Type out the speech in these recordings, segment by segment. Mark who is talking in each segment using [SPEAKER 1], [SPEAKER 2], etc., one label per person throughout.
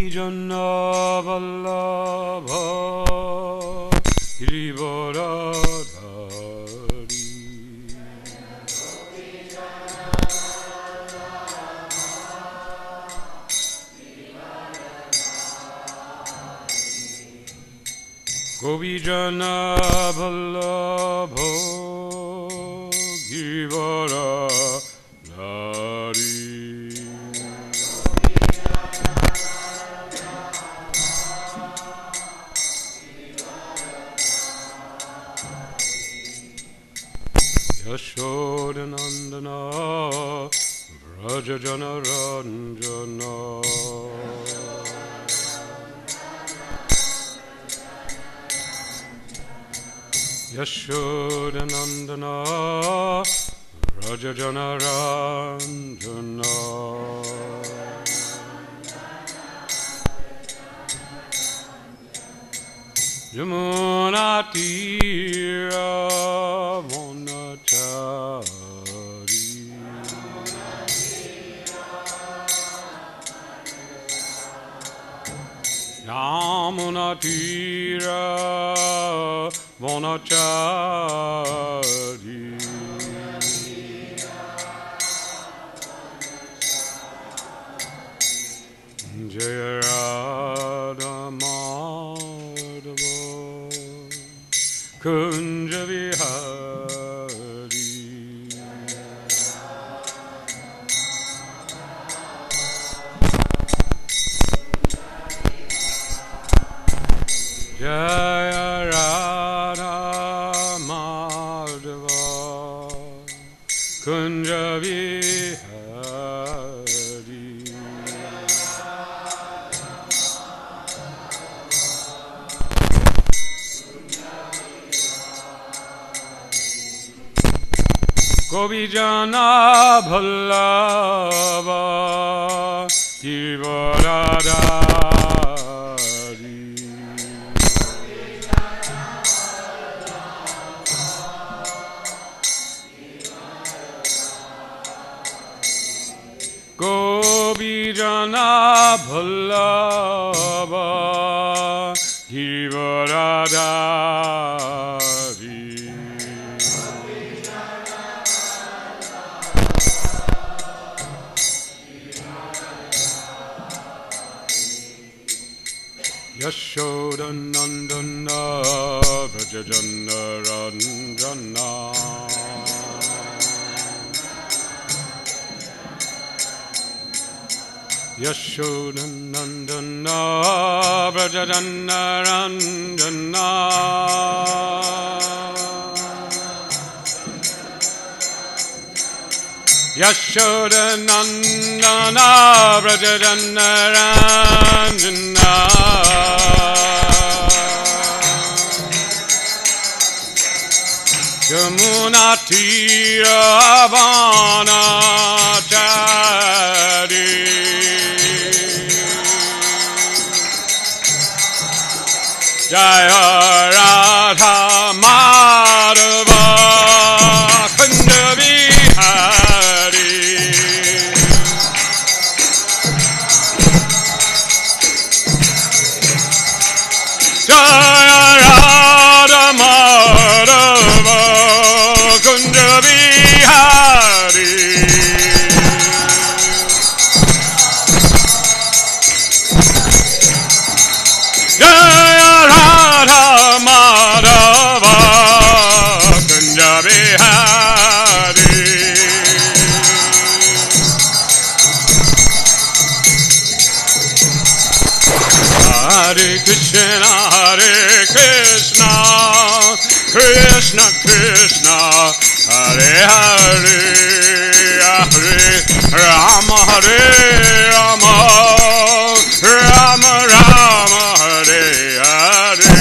[SPEAKER 1] Jana Vallabha Girivaradhari Govijana Vallabha Girivaradhari Yashodanandana Vrajajana Ranjana Yashodanandana Vrajajana Ranjana Yamuna Tira Vonachari Yamuna Tira Vonachari Jaya Radha Madhava Kunja Vihari Jaya Radha Madhava Kunja Vihari Govijana Vallabha Girivaradhari Govijana Vallabha Girivaradhari Yashodanandana Vrajajana Ranjana Yashodanandana Vrajajana Ranjana Yashodanandana Vrajajana Ranjana Yamuna Tira Vanachari Jaya Radha Madhava Kunja Vihari Jaya Radha Madhava Kunja Vihari Jaya Radha Madhava Kunja Vihari Hare Krishna Krishna Krishna Hare Hare Hare Rama Hare Rama Rama Rama Hare Hare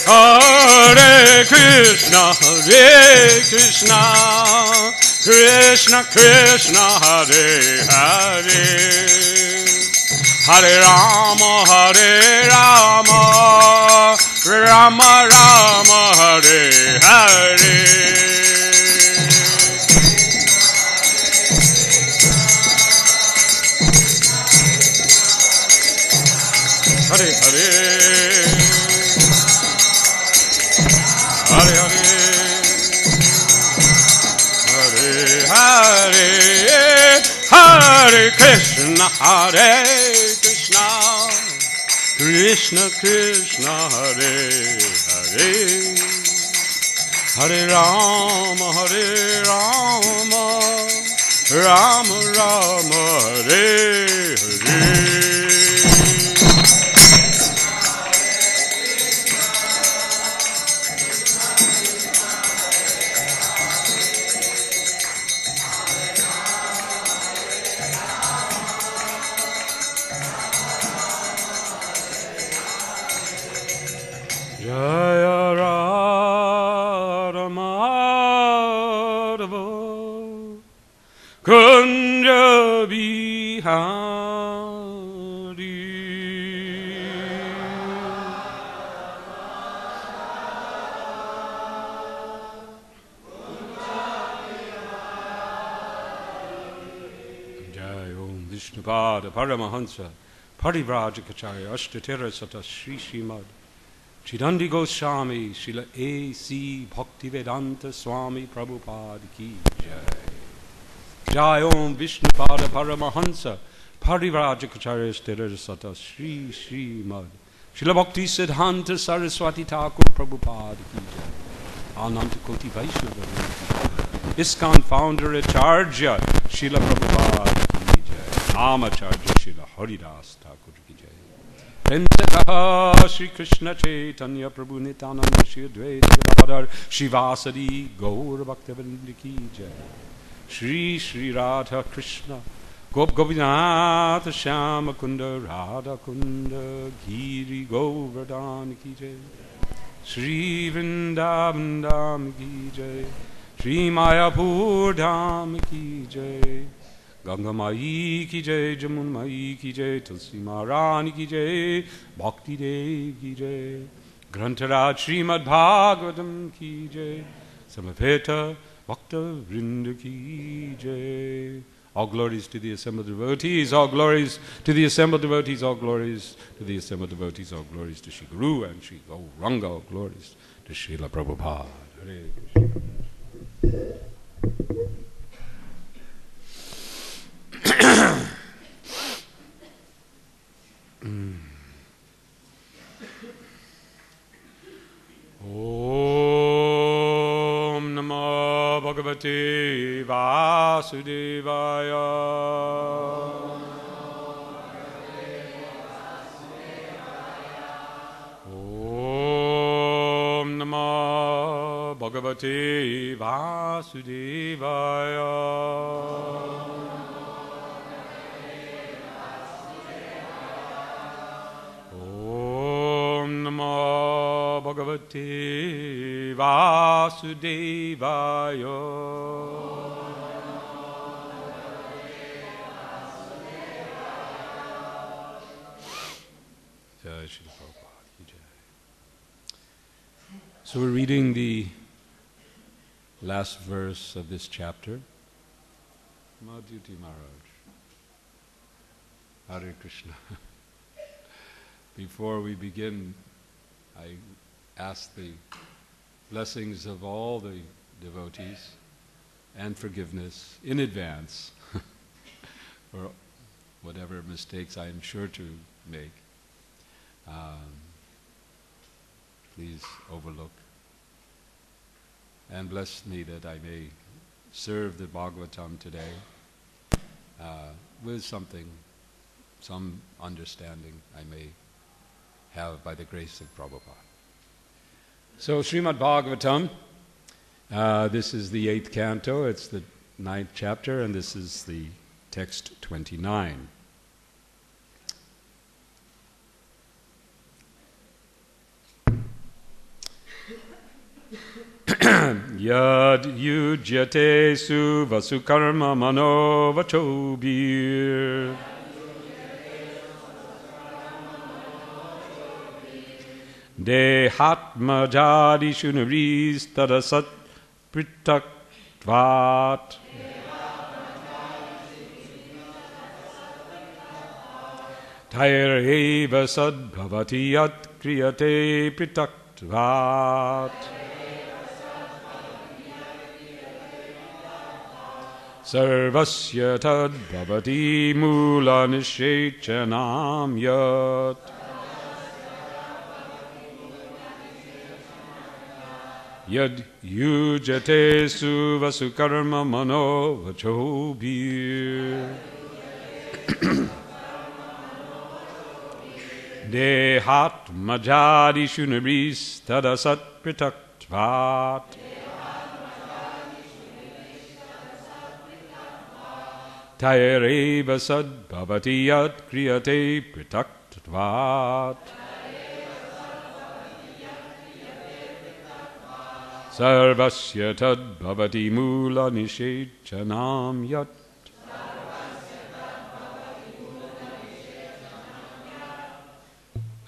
[SPEAKER 1] Hare Krishna Krishna Krishna Hare Hare Hare Rama Rama Rama Hare Hare Hare Hare Hare Hare Hare Krishna Krishna Krishna Hare Hare Hare Rama Rama Rama Hare Hare Jaya Radha Madhava Kunja Bihari Jai Om Vishnupada Paramahansa Parivrajacharya Ashtatera Sata Sri Srimad Chidandi Goswami, Srila A.C. Bhaktivedanta Swami Prabhupada Ki Jai. Jai Om Vishnupada Paramahansa Parivrajacharya Sthira Sata Sri Srimad Srila Bhakti Siddhanta Saraswati Thakur Prabhupada Ki Jai. Ananta Koti Vaishnava ISKCON Founder Acharya Srila Prabhupada Ki Jai. Namacharya Srila Haridas Thakur Ki Jai. Premsataha Shri Krishna Chaitanya Prabhu Nityananda Shri Advaita Gadadhar Shivasadi Gaur Bhaktivinoda Ki Jai. Shri Shri Radha Krishna Gop Gopinath Shyama Kunda Radha Kunda Giri Govardhan Ki Jai. Shri Vrindavan Dham Ki Jai. Shri Mayapur Dham Ki Jai. Ganga Mai Ki Jai, Jamun Mai Ki Jai, Tulsi Maharani Ki Jai, Bhakti Dev Ki Jai, Grantaraj Srimad Bhagavatam Ki Jai, Samapeta Bhakta Vrinda Ki Jai. All glories to the assembled devotees, all glories to the assembled devotees, all glories to the assembled devotees, all glories to Shri Guru and Shri Gauranga, all glories to Srila Prabhupada. Hare Krishna. Om Namo Bhagavate Vasudevaya. Om Namo Bhagavate Vasudevaya. Bhagavate Vasudevaya. Jai Shri Prabhupada Ki Jai. So we're reading the last verse of this chapter. Madhyuti Maharaj. Hare Krishna. Before we begin, I ask the blessings of all the devotees and forgiveness in advance for whatever mistakes I am sure to make. Please overlook and bless me that I may serve the Bhagavatam today with some understanding I may have by the grace of Prabhupada. So Srimad Bhagavatam, this is the 8th canto, it's the 9th chapter, and this is the text 29. Yad yujyate su vasukarma mano vachobir. Dehatma jadi shunaris tadasat pritaktvat. Taireva sadbhavati yat kriyate pritaktvat. Sarvasya tad bhavati mula nishechanam yat. Yad yujate su vasukarma mano vachobir. Dehat majadi shunaris tadasat pritaktvat. Taireva sad bhavati yat kriyate pritaktvat. Sarvasya tad bhavati mula nishechanam yat.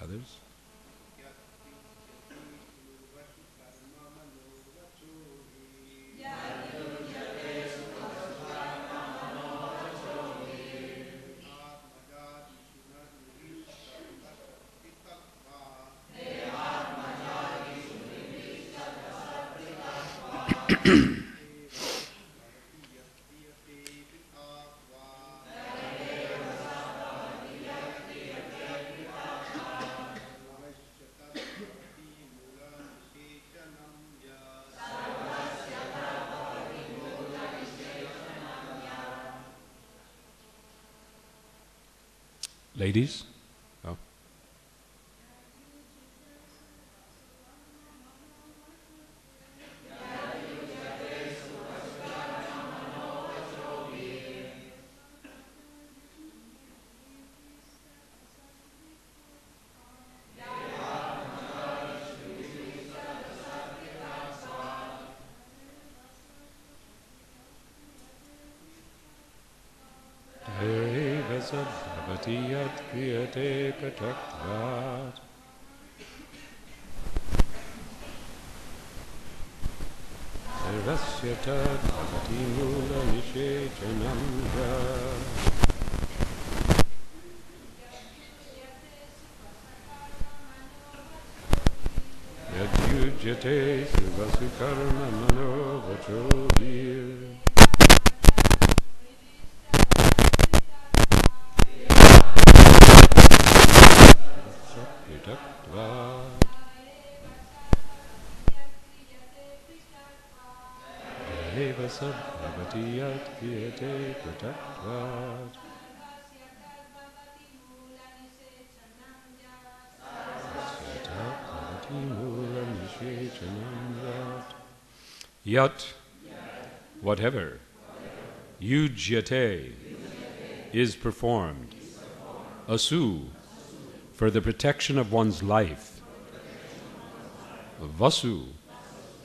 [SPEAKER 1] Others? Ladies? Oh. Bhavati yat kriyate prataktvat. Sarvasya tad bhavati mula nishechanam yat. Yad yujyate suvasukarma mano vachobir. Eva sab bhavati yat kriyate prataktvat. Yat, whatever, yujyate, is performed, asu, for the protection of one's life, vasu,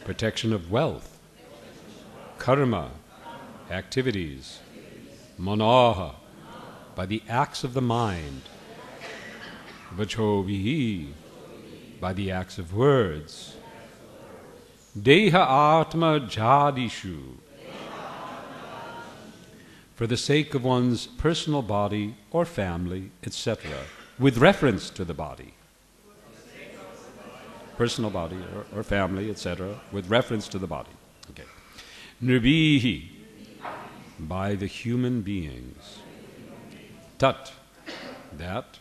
[SPEAKER 1] protection of wealth, karma, activities, manaha, by the acts of the mind, vachovihi, by the acts of words, deha atma jadishu, for the sake of one's personal body or family, etc., with reference to the body. Personal body or family, etc., with reference to the body. Okay. Nirbihi, by the human beings. Tat, that.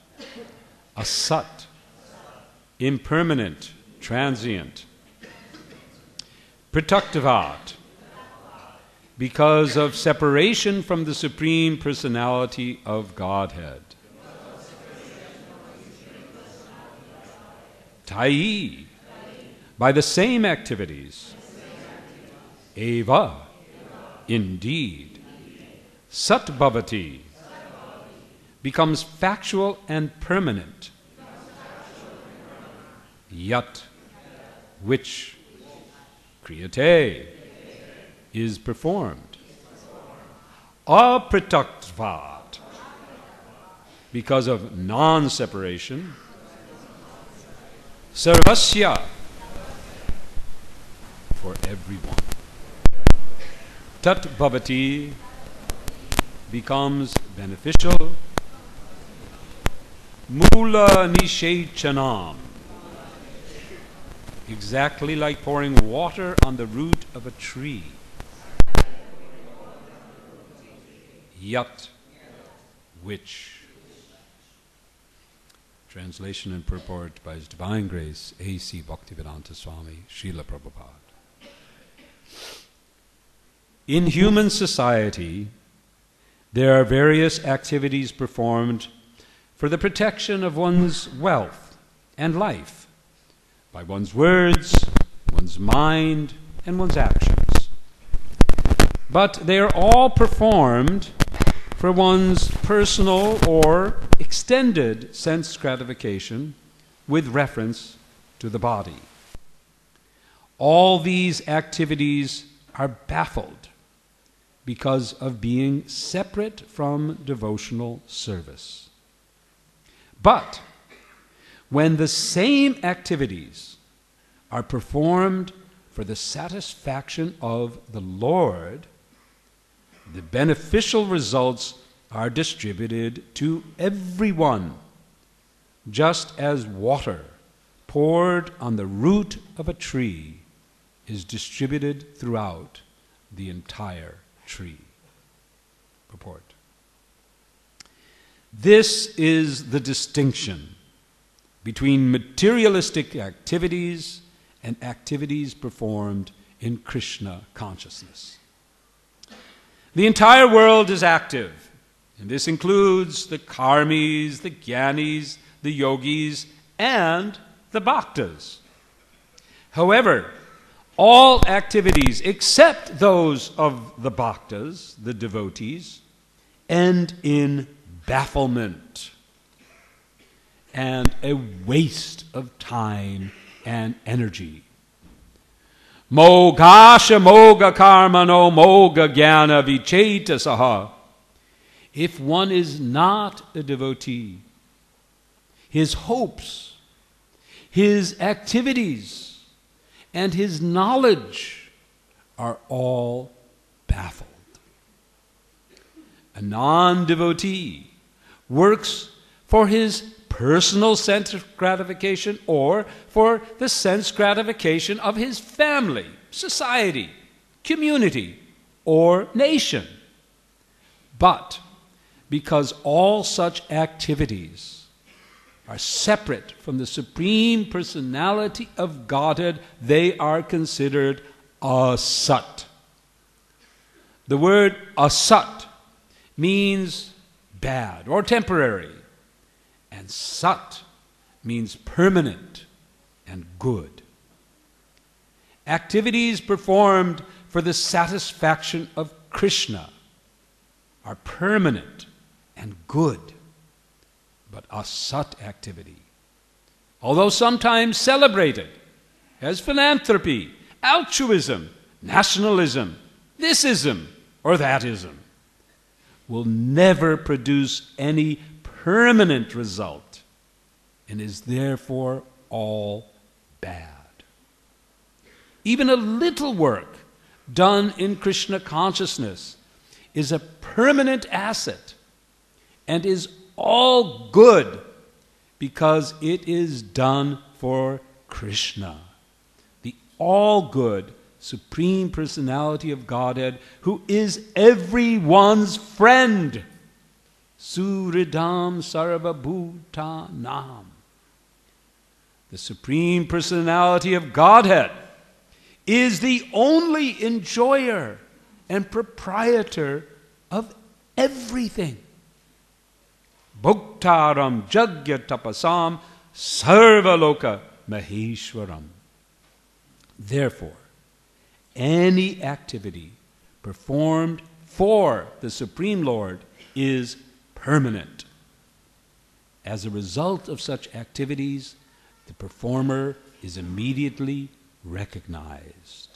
[SPEAKER 1] Asat, impermanent, transient. Prataktavat, because of separation from the Supreme Personality of Godhead. Tai, by the same activities. Eva, indeed. Sat bhavati, becomes factual and permanent. Yat, which. kriyate, is performed. Apratakvat, because of non-separation. Sarvasya, for everyone. Tat bhavati, becomes beneficial. Mula nishechanam, exactly like pouring water on the root of a tree. Yat, which. Translation and purport by His Divine Grace, A.C. Bhaktivedanta Swami, Srila Prabhupada. In human society, there are various activities performed for the protection of one's wealth and life by one's words, one's mind, and one's actions. But they are all performed for one's personal or extended sense gratification with reference to the body. All these activities are baffled because of being separate from devotional service. But when the same activities are performed for the satisfaction of the Lord, the beneficial results are distributed to everyone, just as water poured on the root of a tree is distributed throughout the entire tree. Purport. This is the distinction between materialistic activities and activities performed in Krishna consciousness. The entire world is active, and this includes the karmis, the jnanis, the yogis, and the bhaktas. However, all activities except those of the bhaktas, the devotees, end in bafflement and a waste of time and energy. Mogasha moga karmano moga jnana vichetasaha. If one is not a devotee, his hopes, his activities, and his knowledge are all baffled. A non-devotee works for his personal sense gratification or for the sense gratification of his family, society, community, or nation. But because all such activities are separate from the Supreme Personality of Godhead, they are considered asat. The word asat means bad or temporary, and sat means permanent and good. Activities performed for the satisfaction of Krishna are permanent and good, but asat activity, although sometimes celebrated as philanthropy, altruism, nationalism, thisism or thatism, will never produce any permanent result and is therefore all bad. Even a little work done in Krishna consciousness is a permanent asset and is all good because it is done for Krishna, the all-good Supreme Personality of Godhead, who is everyone's friend. Suridam Sarvabhutanam. The Supreme Personality of Godhead is the only enjoyer and proprietor of everything. Bhuktaram Jagya Tapasam Sarvaloka Maheshwaram. Therefore, any activity performed for the Supreme Lord is permanent. As a result of such activities, the performer is immediately recognized.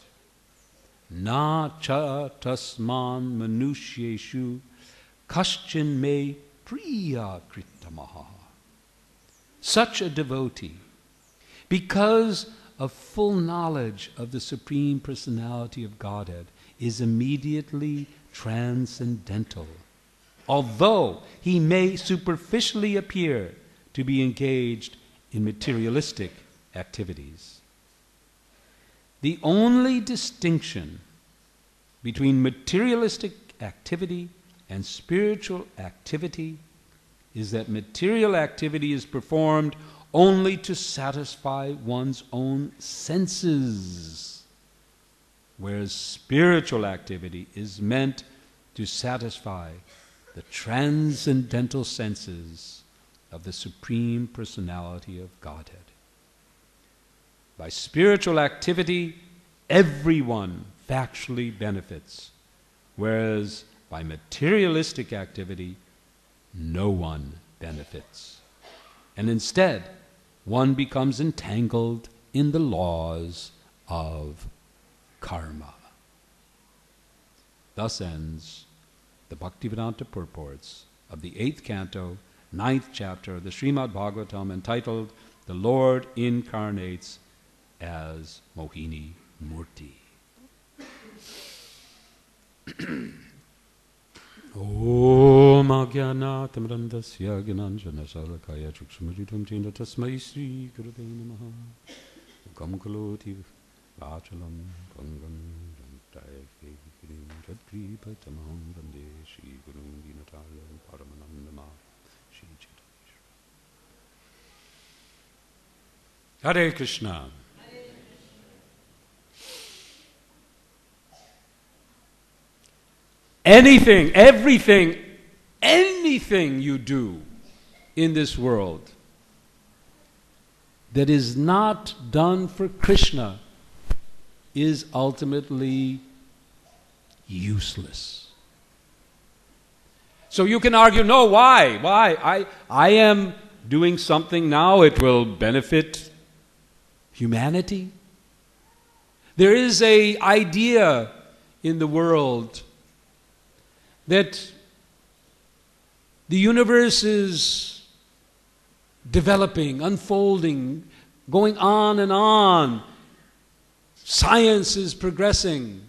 [SPEAKER 1] Na cha tasman manushyeshu kaschin me priya kritamaha. Such a devotee, because of full knowledge of the Supreme Personality of Godhead, is immediately transcendental, although he may superficially appear to be engaged in materialistic activities. The only distinction between materialistic activity and spiritual activity is that material activity is performed only to satisfy one's own senses, whereas spiritual activity is meant to satisfy the transcendental senses of the Supreme Personality of Godhead. By spiritual activity, everyone factually benefits, whereas by materialistic activity, no one benefits. And instead, one becomes entangled in the laws of karma. Thus ends the Bhaktivedanta purports of the 8th canto, 9th chapter of the Srimad Bhagavatam, entitled "The Lord Incarnates as Mohini Murti." Om Ajnanatam Randasya Gnanjana Salakaya Chukshmaritam Chena Tasmai Sri Gurave Namaha Gam Kaloti Vachalam Pangam Jantaya Kevirim Jadgripa Tamam Vande Shri Gurum Dinataram Paramanandama Shri Chaitanya. Hare Krishna. Anything, everything, anything you do in this world that is not done for Krishna is ultimately useless. So you can argue, no, why? Why? I am doing something now, it will benefit humanity. There is an idea in the world that the universe is developing, unfolding, going on and on. Science is progressing.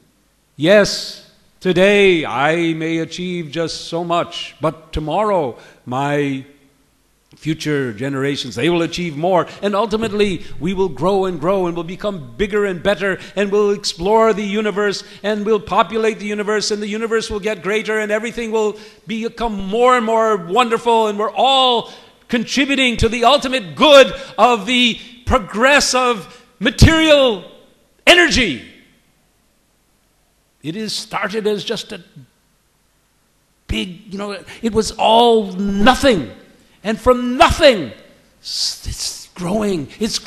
[SPEAKER 1] Yes, today I may achieve just so much, but tomorrow my future generations, they will achieve more, and ultimately we will grow and grow and will become bigger and better, and we'll explore the universe and we'll populate the universe, and the universe will get greater and everything will become more and more wonderful, and we're all contributing to the ultimate good of the progress of material energy. It is started as just a big, it was all nothing. And from nothing, it's growing, it's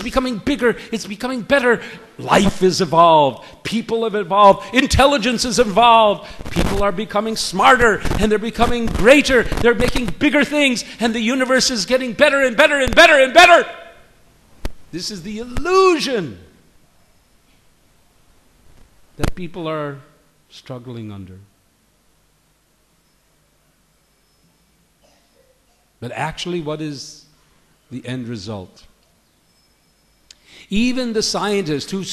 [SPEAKER 1] becoming bigger, it's becoming better. Life is evolved, people have evolved, intelligence is evolved, people are becoming smarter, and they're becoming greater, they're making bigger things, and the universe is getting better and better and better and better. This is the illusion that people are struggling under. But actually, what is the end result? Even the scientists who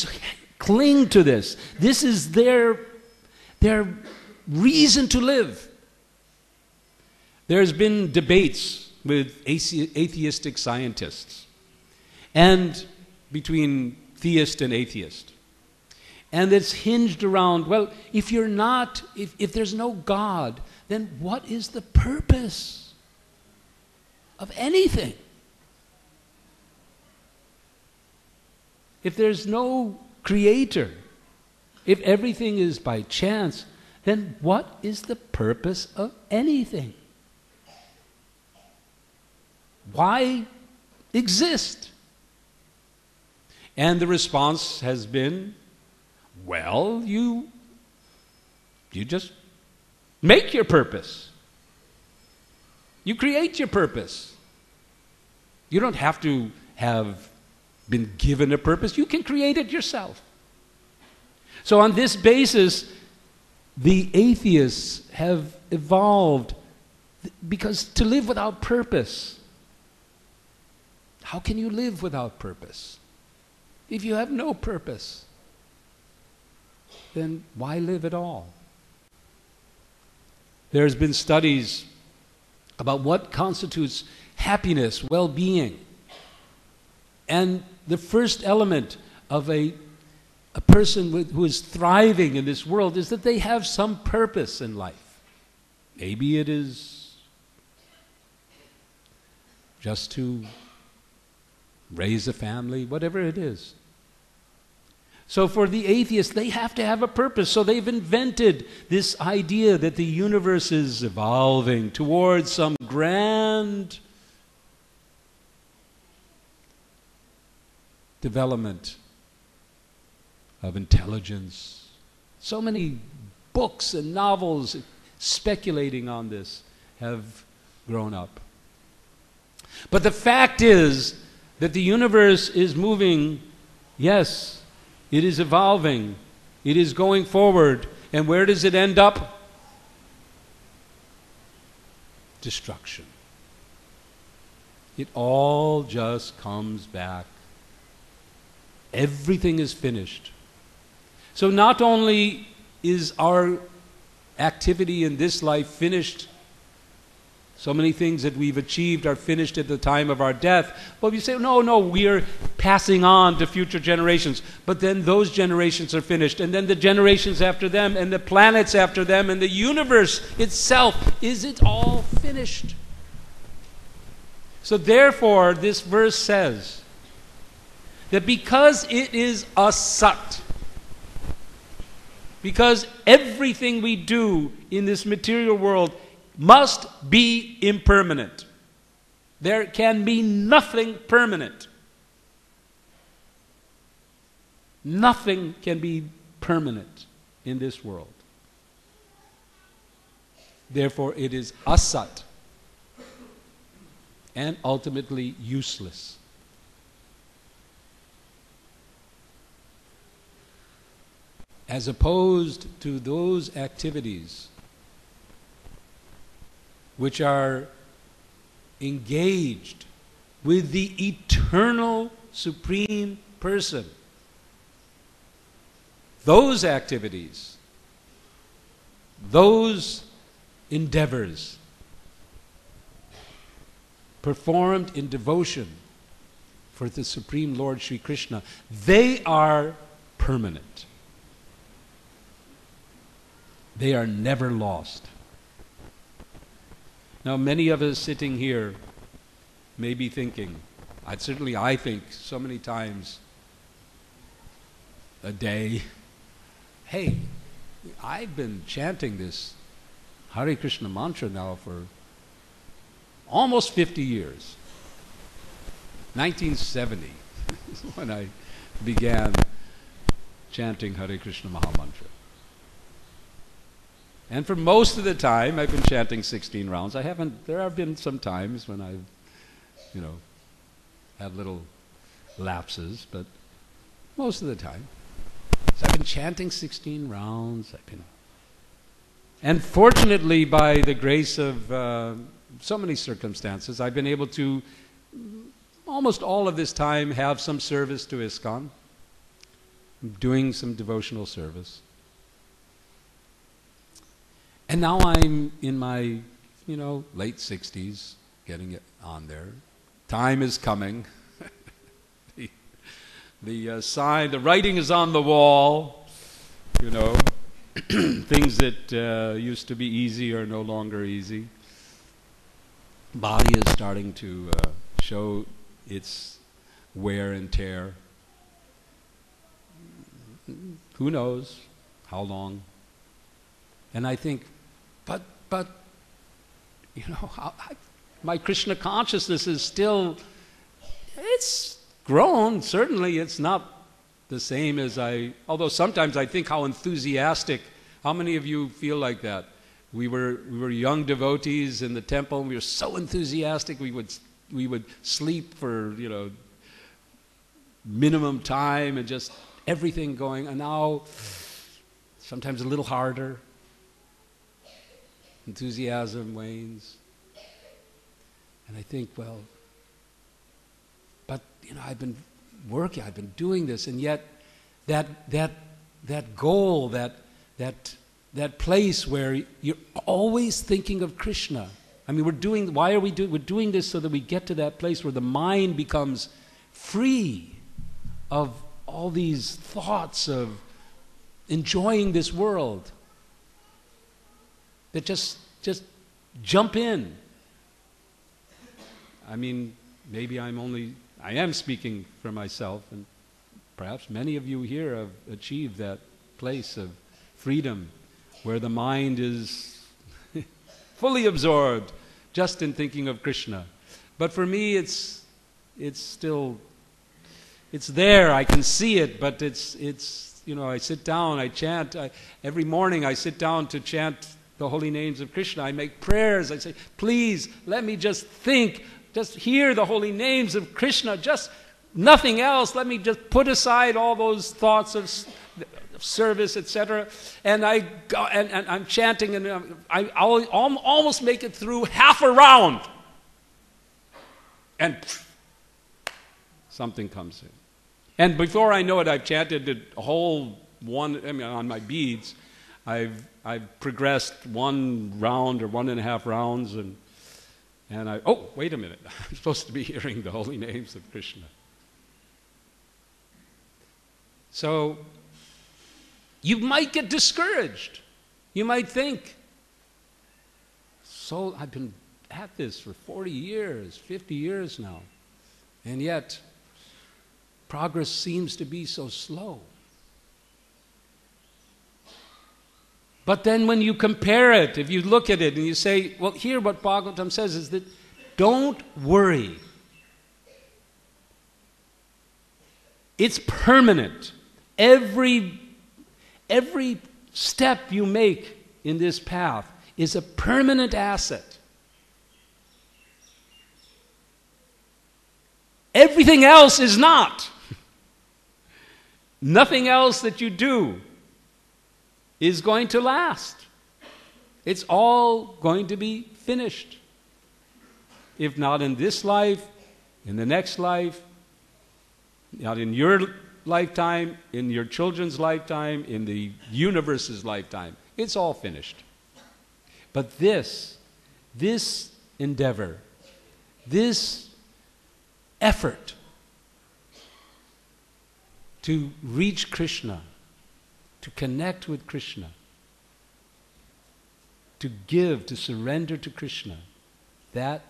[SPEAKER 1] cling to this is their reason to live. There's been debates with atheistic scientists and between theist and atheist. And it's hinged around, well, if there's no God, then what is the purpose of anything? If there's no creator, if everything is by chance, then what is the purpose of anything? Why exist? And the response has been, well, you just make your purpose. You create your purpose. You don't have to have been given a purpose. You can create it yourself.
[SPEAKER 2] So on this basis, the atheists have evolved, because to live without purpose, how can you live without purpose? If you have no purpose, then why live at all? There's been studies about what constitutes happiness, well-being. And the first element of a person who is thriving in this world is that they have some purpose in life. Maybe it is just to raise a family, whatever it is. So for the atheists, they have to have a purpose. So they've invented this idea that the universe is evolving towards some grand development of intelligence. So many books and novels speculating on this have grown up. But the fact is that the universe is moving, yes, it is evolving, it is going forward, and where does it end up? Destruction. It all just comes back. Everything is finished. So not only is our activity in this life finished, so many things that we've achieved are finished at the time of our death. But you say, no, we are passing on to future generations. But then those generations are finished. And then the generations after them, and the planets after them, and the universe itself. Is it all finished? So therefore, this verse says that because it is asat, because everything we do in this material world must be impermanent. There can be nothing permanent. Nothing can be permanent in this world. Therefore, it is asat and ultimately useless. As opposed to those activities which are engaged with the eternal Supreme Person. Those activities, those endeavors performed in devotion for the Supreme Lord Sri Krishna, they are permanent. They are never lost. Now, many of us sitting here may be thinking, I think so many times a day, hey, I've been chanting this Hare Krishna mantra now for almost 50 years. 1970 is when I began chanting Hare Krishna Mahamantra. And for most of the time, I've been chanting 16 rounds. There have been some times when I've, had little lapses, but most of the time. So I've been chanting 16 rounds. And fortunately, by the grace of so many circumstances, I've been able to, almost all of this time, have some service to ISKCON, doing some devotional service. And now I'm in my, late 60s, getting it on there. Time is coming. the sign, the writing is on the wall. Things that used to be easy are no longer easy. Body is starting to show its wear and tear. Who knows how long? And I think, but my Krishna consciousness is still, it's grown. Certainly it's not the same as although sometimes I think how enthusiastic, how many of you feel like that? We were young devotees in the temple, and we were so enthusiastic, we would sleep for, minimum time and just everything going, and now sometimes a little harder. Enthusiasm wanes. And I think, well, but I've been working, I've been doing this, and yet that goal, that place where you're always thinking of Krishna. I mean, we're doing this so that we get to that place where the mind becomes free of all these thoughts of enjoying this world. That just jump in. I mean, maybe I am speaking for myself, and perhaps many of you here have achieved that place of freedom where the mind is fully absorbed just in thinking of Krishna. But for me, it's still, it's there, I can see it, but it's I sit down, I chant, every morning I sit down to chant the holy names of Krishna. I make prayers, I say, please, let me just think, just hear the holy names of Krishna, just nothing else. Let me just put aside all those thoughts of service, etc. And I'm chanting, and I'll almost make it through half a round. And something comes in. And before I know it, I've chanted a whole on my beads, I've progressed one round or 1.5 rounds, and wait a minute, I'm supposed to be hearing the holy names of Krishna. So you might get discouraged. You might think, so I've been at this for 40 years, 50 years now, and yet progress seems to be so slow. But then when you compare it, if you look at it and you say, well, here what Bhagavatam says is that don't worry. It's permanent. Every step you make in this path is a permanent asset. Everything else is not. Nothing else that you do is going to last. It's all going to be finished. If not in this life, in the next life, not in your lifetime, in your children's lifetime, in the universe's lifetime. It's all finished. But this endeavor, this effort to reach Krishna, to connect with Krishna, to give, to surrender to Krishna, that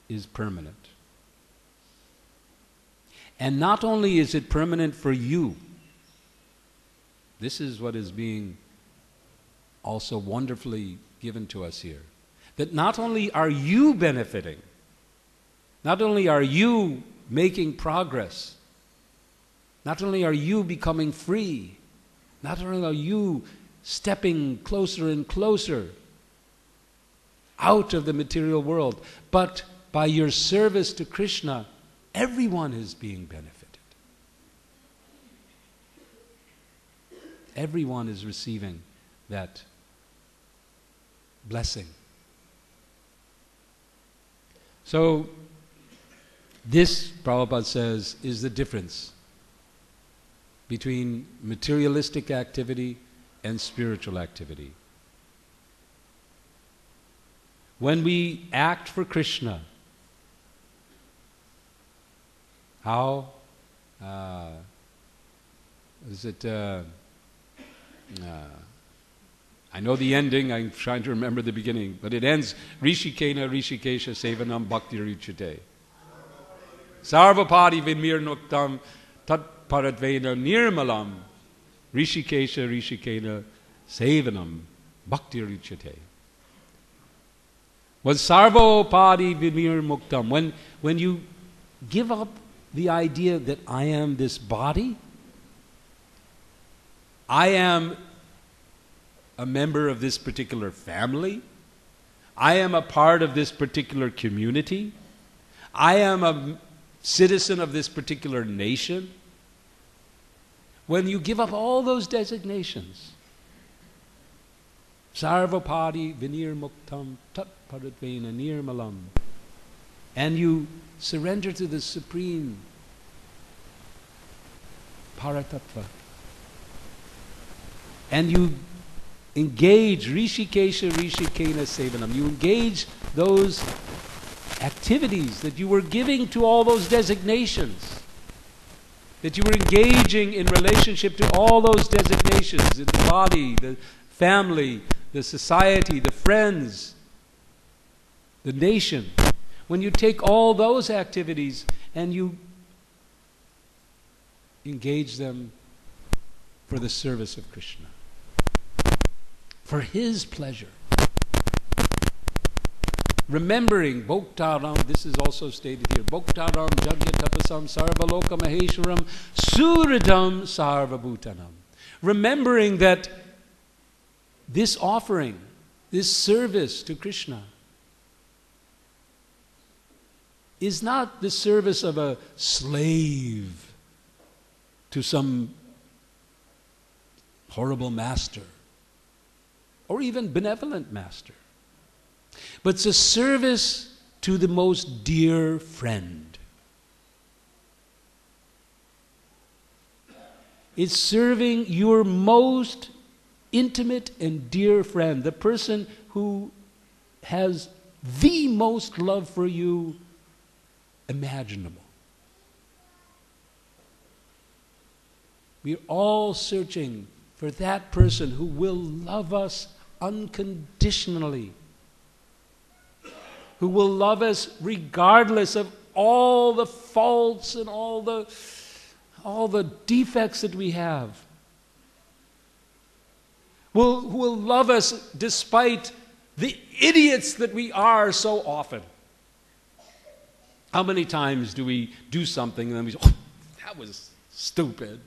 [SPEAKER 2] is permanent. And not only is it permanent for you, this is what is being also wonderfully given to us here, that not only are you benefiting, not only are you making progress, not only are you becoming free, not only are you stepping closer and closer out of the material world, but by your service to Krishna, everyone is being benefited. Everyone is receiving that blessing. So, this, Prabhupada says, is the difference between materialistic activity and spiritual activity. When we act for Krishna, how? Is it? I know the ending. I'm trying to remember the beginning, but it ends Rishikena Rishikesha Sevanam Bhakti Ruchate. Sarvapadi Vinmir Nuktam Tat Paratvena Nirmalam Rishikesha Rishikena Sevanam Bhakti Ruchate. When Sarvapadi Vinmir Muktam, when you give up the idea that I am this body, I am a member of this particular family, I am a part of this particular community, I am a citizen of this particular nation. When you give up all those designations Sarvapadi vinirmuktam tat paratvena nirmalam. And you surrender to the supreme Paratattva. And you engage Rishikesha Rishikena Sevanam. You engage those activities that you were giving to all those designations. That you were engaging in relationship to all those designations, in the body, the family, the society, the friends, the nation. When you take all those activities and you engage them for the service of Krishna, for His pleasure. Remembering, Bhoktaram, this is also stated here, Bhoktaram Jagya Tapasam Sarvaloka Maheshwaram Suridam Sarvabhutanam. Remembering that this offering, this service to Krishna, is not the service of a slave to some horrible master or even benevolent master, but it's a service to the most dear friend. It's serving your most intimate and dear friend, the person who has the most love for you imaginable. We're all searching for that person who will love us unconditionally, who will love us regardless of all the faults and all the defects that we have, who will love us despite the idiots that we are so often. How many times do we do something and then we say, oh, that was stupid?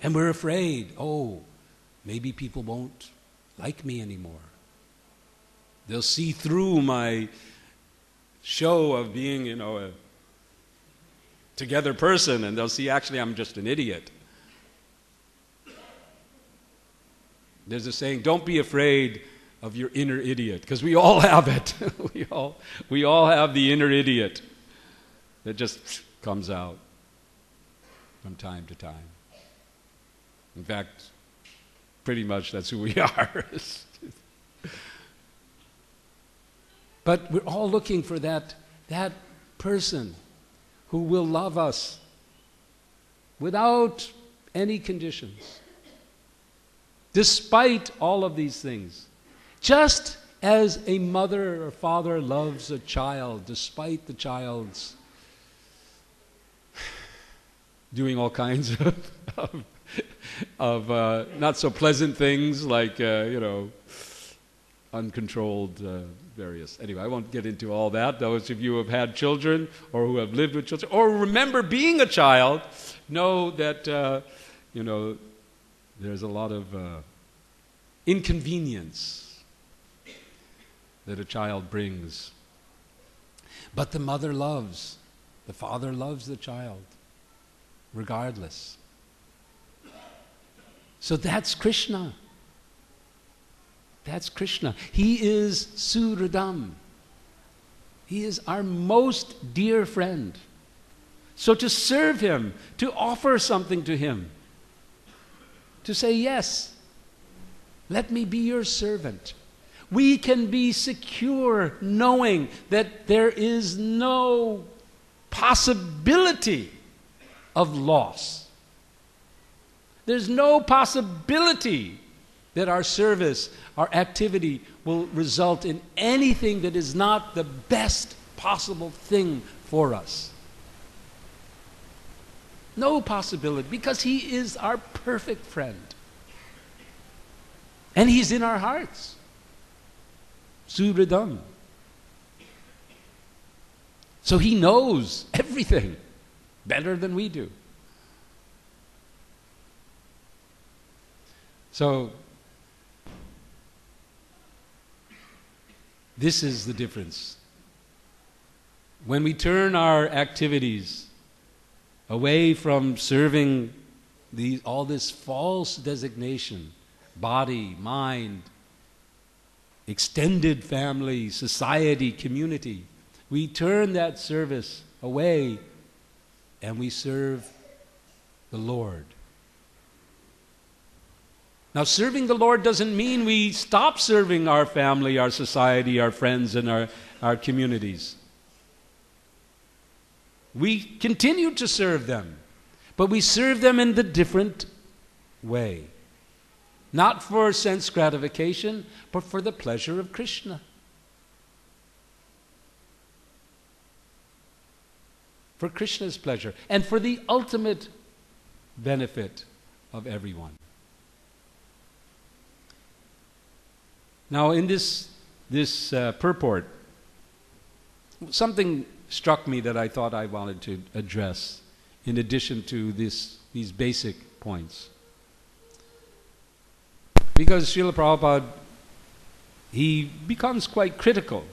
[SPEAKER 2] And we're afraid, oh, maybe people won't like me anymore. They'll see through my show of being, a together person, and they'll see actually I'm just an idiot. There's a saying, don't be afraid of your inner idiot, because we all have it. we all have the inner idiot that just comes out from time to time. In fact, pretty much that's who we are. But we're all looking for that person who will love us without any conditions, despite all of these things. Just as a mother or father loves a child, despite the child's doing all kinds of not so pleasant things like, uncontrolled various. Anyway, I won't get into all that. Those of you who have had children or who have lived with children or remember being a child know that, there's a lot of inconvenience that a child brings. But the mother loves, the father loves the child, regardless. So that's Krishna. That's Krishna. He is Suridam. He is our most dear friend. So to serve Him, to offer something to Him, to say, yes, let me be your servant. We can be secure knowing that there is no possibility of loss. There's no possibility that our service, our activity will result in anything that is not the best possible thing for us. No possibility, because He is our perfect friend. And He's in our hearts. Suridam. So He knows everything better than we do. So, this is the difference. When we turn our activities away from serving all this false designation body, mind, extended family, society, community. We turn that service away and we serve the Lord. Now, serving the Lord doesn't mean we stop serving our family, our society, our friends, and our communities. We continue to serve them, but we serve them in the different way. Not for sense gratification, but for the pleasure of Krishna. For Krishna's pleasure, and for the ultimate benefit of everyone. Now, in this purport, something struck me that I thought I wanted to address in addition to these basic points. Because Srila Prabhupada, he becomes quite critical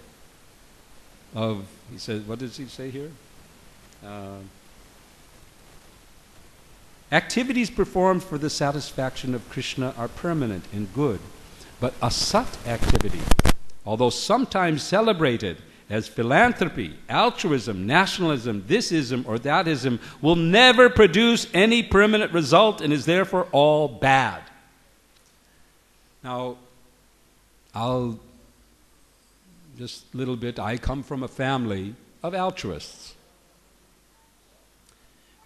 [SPEAKER 2] of, he says, what does he say here? Activities performed for the satisfaction of Krishna are permanent and good, but asat activity, although sometimes celebrated as philanthropy, altruism, nationalism, thisism or thatism, will never produce any permanent result and is therefore all bad. Now, I'll just a little bit, I come from a family of altruists.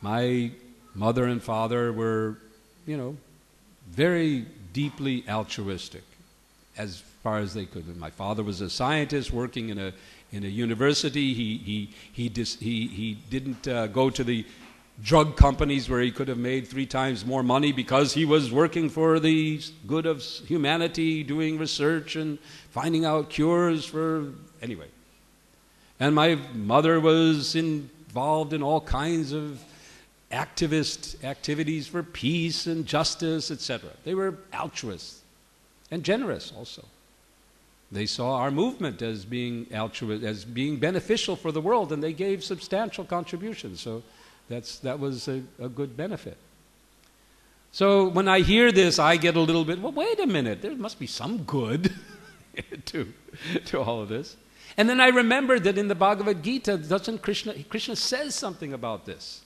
[SPEAKER 2] My mother and father were, very deeply altruistic as far as they could. My father was a scientist working in a university. He didn't go to the drug companies where he could have made 3 times more money because he was working for the good of humanity, doing research and finding out cures for, anyway. And my mother was involved in all kinds of activist activities for peace and justice, etc. They were altruists and generous also. They saw our movement as being altruist, as being beneficial for the world, and they gave substantial contributions. So that was a good benefit. So when I hear this, I get a little bit, well, wait a minute, there must be some good to all of this. And then I remember that in the Bhagavad Gita, doesn't Krishna says something about this.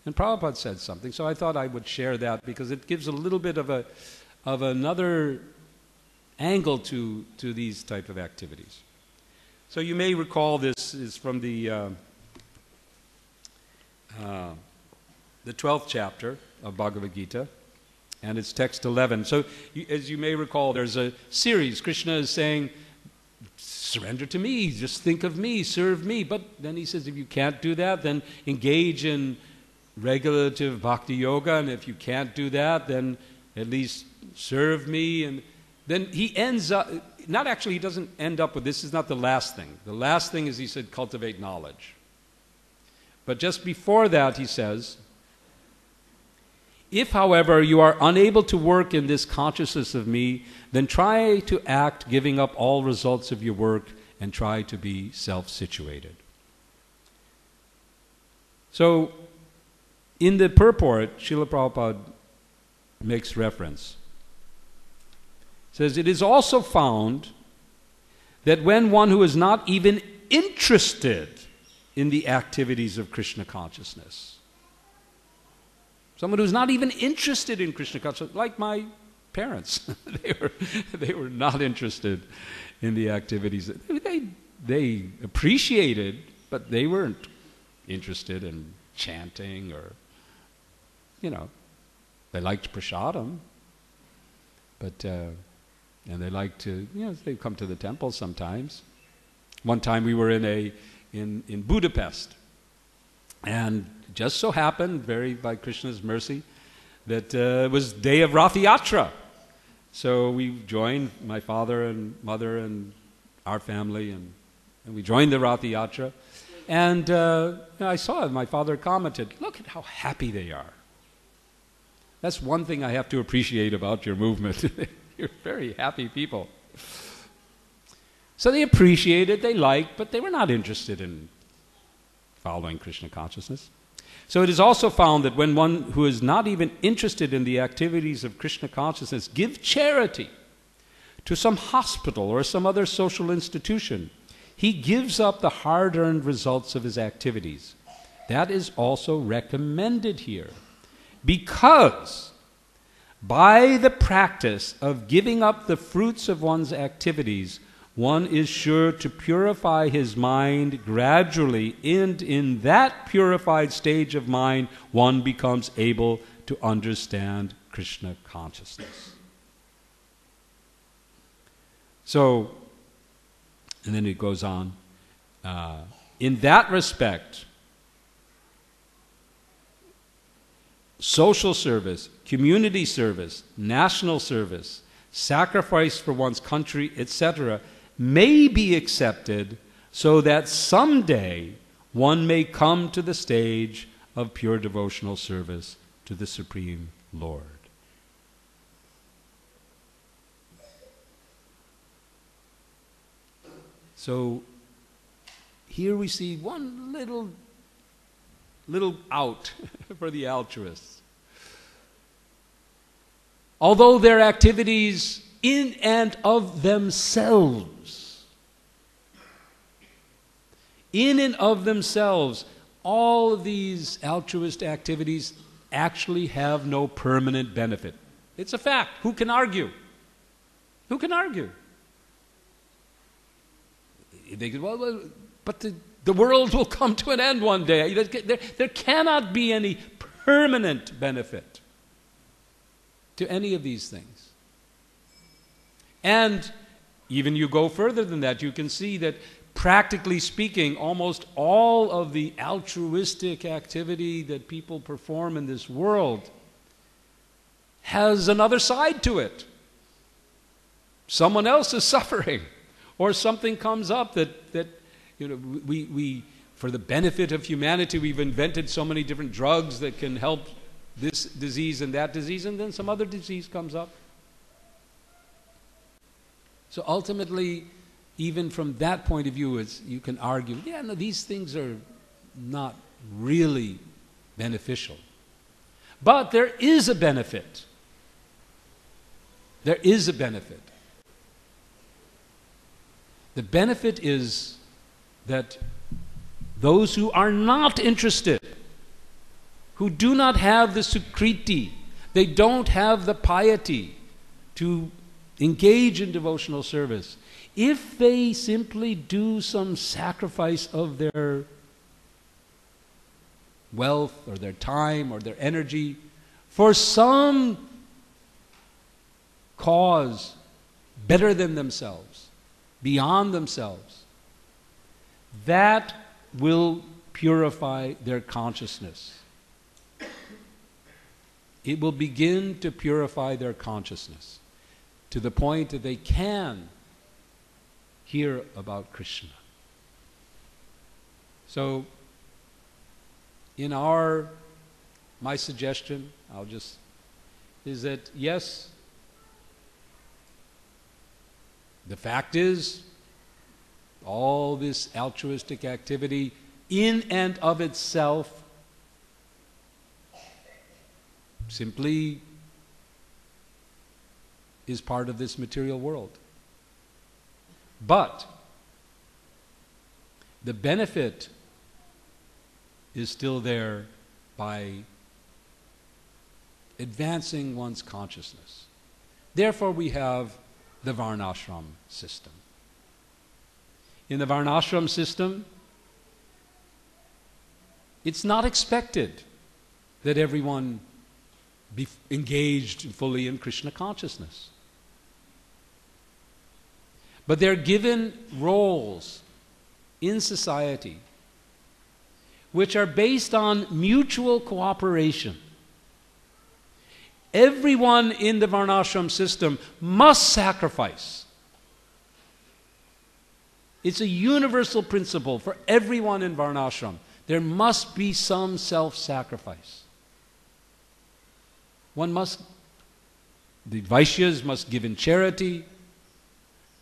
[SPEAKER 2] And Prabhupada said something, so I thought I would share that because it gives a little bit of another angle to these type of activities. So you may recall this is from the 12th chapter of Bhagavad Gita, and it's text 11. So as you may recall, there's a series. Krishna is saying, surrender to me, just think of me, serve me. But then he says, if you can't do that, then engage in regulative bhakti yoga, and if you can't do that, then at least serve me. And then he ends up, he doesn't end up with, this is not the last thing. The last thing is, he said, cultivate knowledge. But just before that, he says, if, however, you are unable to work in this consciousness of me, then try to act giving up all results of your work and try to be self-situated. So, in the purport, Srila Prabhupada makes reference. It says, it is also found that when one who is not even interested in the activities of Krishna consciousness, someone who's not even interested in Krishna consciousness, like my parents, they were not interested in the activities. They appreciated, but they weren't interested in chanting or, they liked prasadam, but and they liked to, they come to the temple sometimes. One time we were in Budapest, and just so happened, by Krishna's mercy, that it was day of Rath Yatra. So we joined, my father and mother and our family, and we joined the Rath Yatra. And I saw it, my father commented, look at how happy they are. That's one thing I have to appreciate about your movement. You're very happy people. So they appreciated, they liked, but they were not interested in following Krishna consciousness. So it is also found that when one who is not even interested in the activities of Krishna consciousness gives charity to some hospital or some other social institution, he gives up the hard-earned results of his activities. That is also recommended here, because by the practice of giving up the fruits of one's activities, one is sure to purify his mind gradually, and in that purified stage of mind, one becomes able to understand Krishna consciousness. So, and then it goes on, in that respect, social service, community service, national service, sacrifice for one's country, etc., may be accepted so that someday one may come to the stage of pure devotional service to the Supreme Lord. So here we see one little out for the altruists. Although their activities in and of themselves, all of these altruist activities actually have no permanent benefit. It's a fact. Who can argue? Who can argue? They could, well, but the world will come to an end one day. There cannot be any permanent benefit to any of these things. And even you go further than that, you can see that practically speaking, almost all of the altruistic activity that people perform in this world has another side to it. Someone else is suffering, or something comes up that we for the benefit of humanity, we've invented so many different drugs that can help this disease and that disease, and then some other disease comes up. So ultimately, even from that point of view, you can argue, these things are not really beneficial. But there is a benefit. There is a benefit. The benefit is that those who are not interested, who do not have the sukriti, they don't have the piety to engage in devotional service, if they simply do some sacrifice of their wealth or their time or their energy for some cause better than themselves, beyond themselves, that will purify their consciousness. It will begin to purify their consciousness to the point that they can hear about Krishna. So, my suggestion, is that yes, the fact is, all this altruistic activity in and of itself simply is part of this material world. But the benefit is still there by advancing one's consciousness. Therefore, we have the varnashram system. In the varnashram system, it's not expected that everyone be engaged fully in Krishna consciousness. But they're given roles in society which are based on mutual cooperation. Everyone in the varnashram system must sacrifice. It's a universal principle for everyone in varnashram. There must be some self-sacrifice. The Vaishyas must give in charity.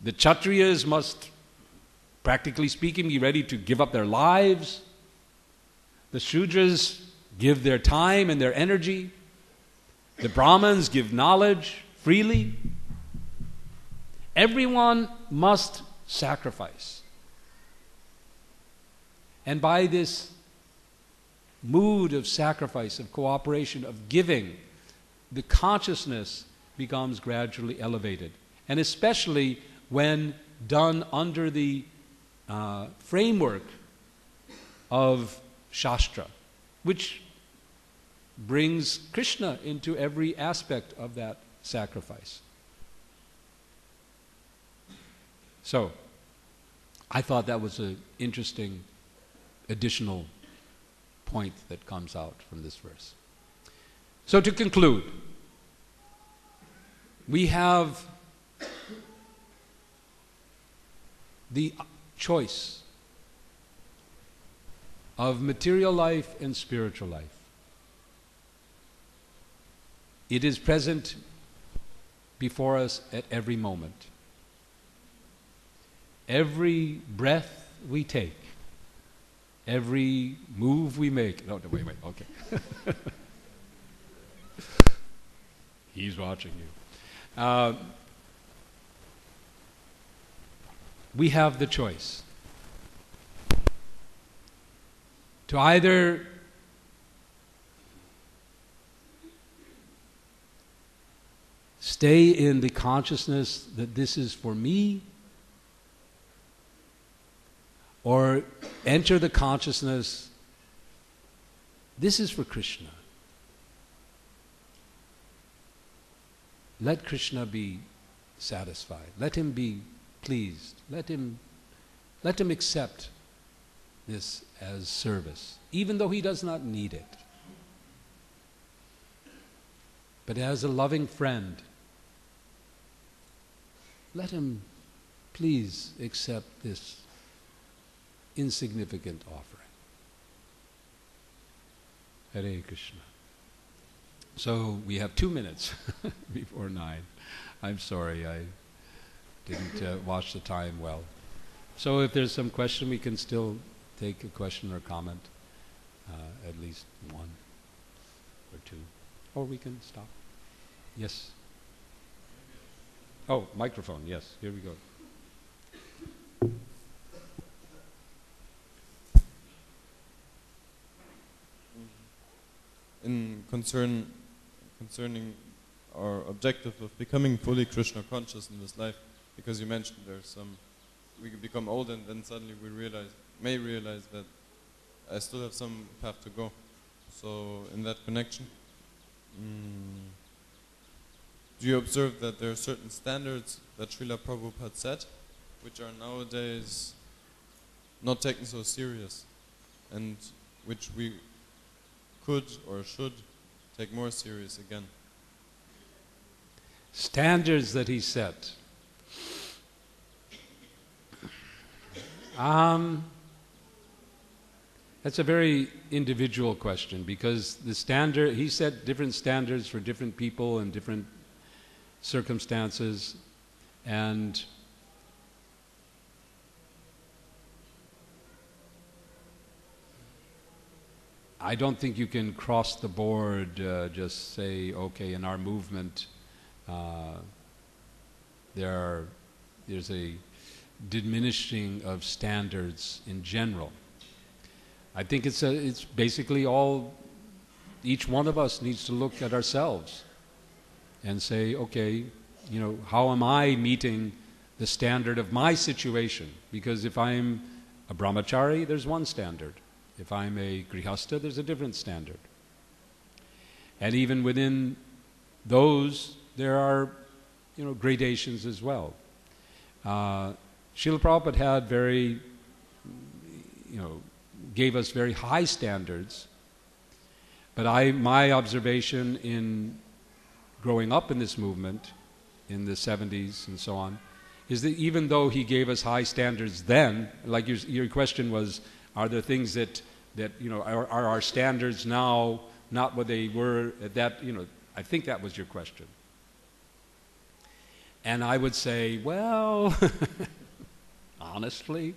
[SPEAKER 2] The Kshatriyas must, practically speaking, be ready to give up their lives. The Shudras give their time and their energy. The Brahmins give knowledge freely. Everyone must sacrifice. And by this mood of sacrifice, of cooperation, of giving, the consciousness becomes gradually elevated. And especially when done under the framework of Shastra, which brings Krishna into every aspect of that sacrifice. So, I thought that was an interesting additional point that comes out from this verse. So to conclude, we have the choice of material life and spiritual life. It is present before us at every moment. Every breath we take, every move we make. No, wait, okay. He's watching you. We have the choice to either stay in the consciousness that this is for me, or enter the consciousness, this is for Krishna. Let Krishna be satisfied. Let him be pleased. Let him accept this as service, even though he does not need it. But as a loving friend, let him please accept this insignificant offering. Hare Krishna. So we have 2 minutes before 9. I'm sorry, I didn't watch the time well. So if there's some question, we can still take a question or comment, at least one or two. Or we can stop. Yes. Oh, microphone, yes, here we go.
[SPEAKER 3] Concerning our objective of becoming fully Krishna conscious in this life, because you mentioned we become old and then suddenly we may realize that I still have some path to go. So in that connection, do you observe that there are certain standards that Srila Prabhupada set, which are nowadays not taken so serious, and which we could or should take more serious again?
[SPEAKER 2] Standards that he set. That's a very individual question, because he set different standards for different people and different circumstances, and I don't think you can cross the board, just say, okay, in our movement there's a diminishing of standards in general. I think it's basically each one of us needs to look at ourselves and say, okay, how am I meeting the standard of my situation? Because if I'm a brahmachari, there's one standard. If I'm a grihastha, there's a different standard. And even within those, there are, gradations as well. Srila Prabhupada had gave us very high standards, but my observation in growing up in this movement in the 70s and so on is that even though he gave us high standards then, like your question was, are there things that are our standards now not what they were at that, I think that was your question. And I would say, well, honestly,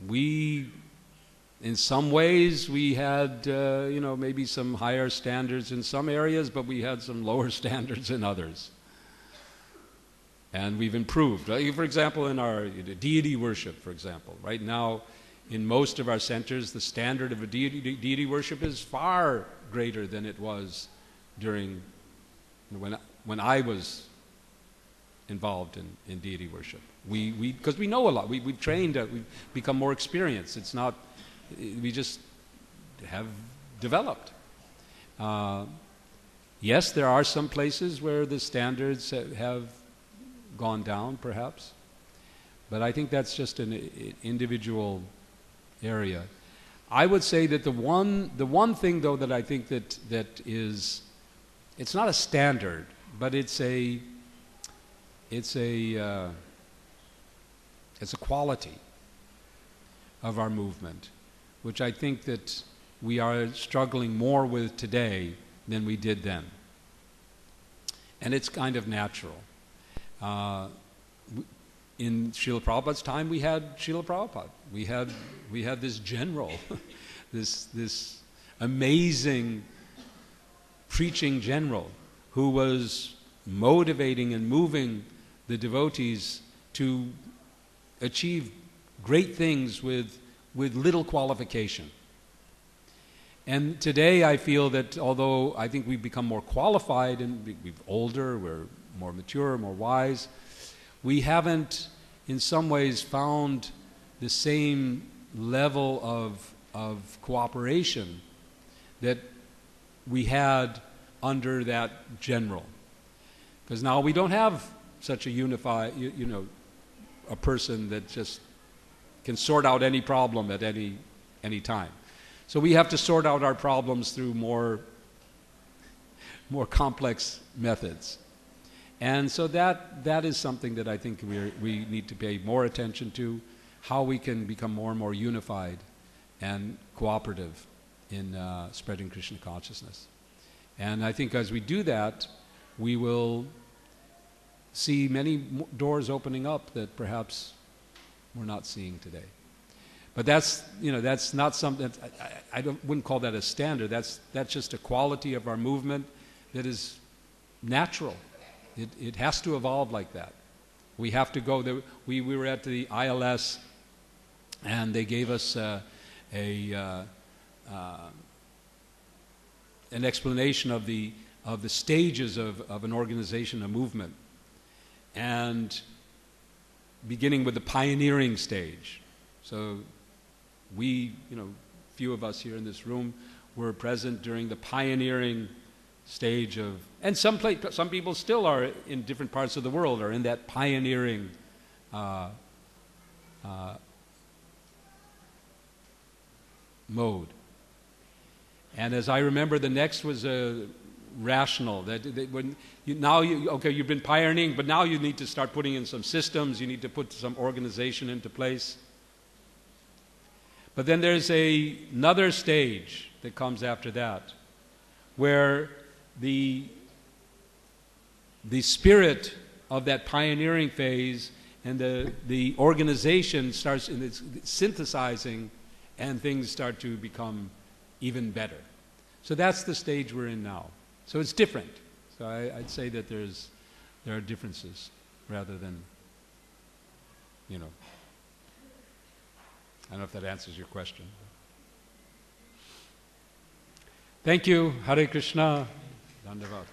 [SPEAKER 2] we, in some ways, we had, maybe some higher standards in some areas, but we had some lower standards in others. And we've improved. For example, in our deity worship, for example, right now, in most of our centers, the standard of a deity worship is far greater than it was during when I was involved in deity worship. Because we know a lot. We've trained. We've become more experienced. It's not. We just have developed. Yes, there are some places where the standards have gone down, perhaps, but I think that's just an individual area. I would say that the one thing, though, that I think that is, it's not a standard, but it's a quality of our movement, which I think that we are struggling more with today than we did then. And it's kind of natural. In Srila Prabhupada's time, we had Srila Prabhupada. We had this general, this amazing preaching general who was motivating and moving the devotees to achieve great things with little qualification. And today I feel that although I think we've become more qualified and we're older, we're more mature, more wise, we haven't in some ways found the same level of cooperation that we had under that general. Because now we don't have such a unified, a person that just can sort out any problem at any time. So we have to sort out our problems through more complex methods. And so that is something that I think we need to pay more attention to, how we can become more and more unified and cooperative in spreading Krishna consciousness. And I think as we do that, we will see many doors opening up that perhaps we're not seeing today. But that's not something, I wouldn't call that a standard. That's just a quality of our movement that is natural. It has to evolve like that. We have to go. We were at the ILS, and they gave us an explanation of the stages of an organization, a movement, and beginning with the pioneering stage. So we, few of us here in this room, were present during the pioneering stage of, and some people still are in different parts of the world are in that pioneering mode. And as I remember, the next was a rational. You've been pioneering, but now you need to start putting in some systems. You need to put some organization into place. But then there's another stage that comes after that, where the spirit of that pioneering phase and the organization starts in its synthesizing, and things start to become even better. So that's the stage we're in now. So it's different. So I'd say that there are differences rather than, I don't know if that answers your question. Thank you. Hare Krishna. Dandavad.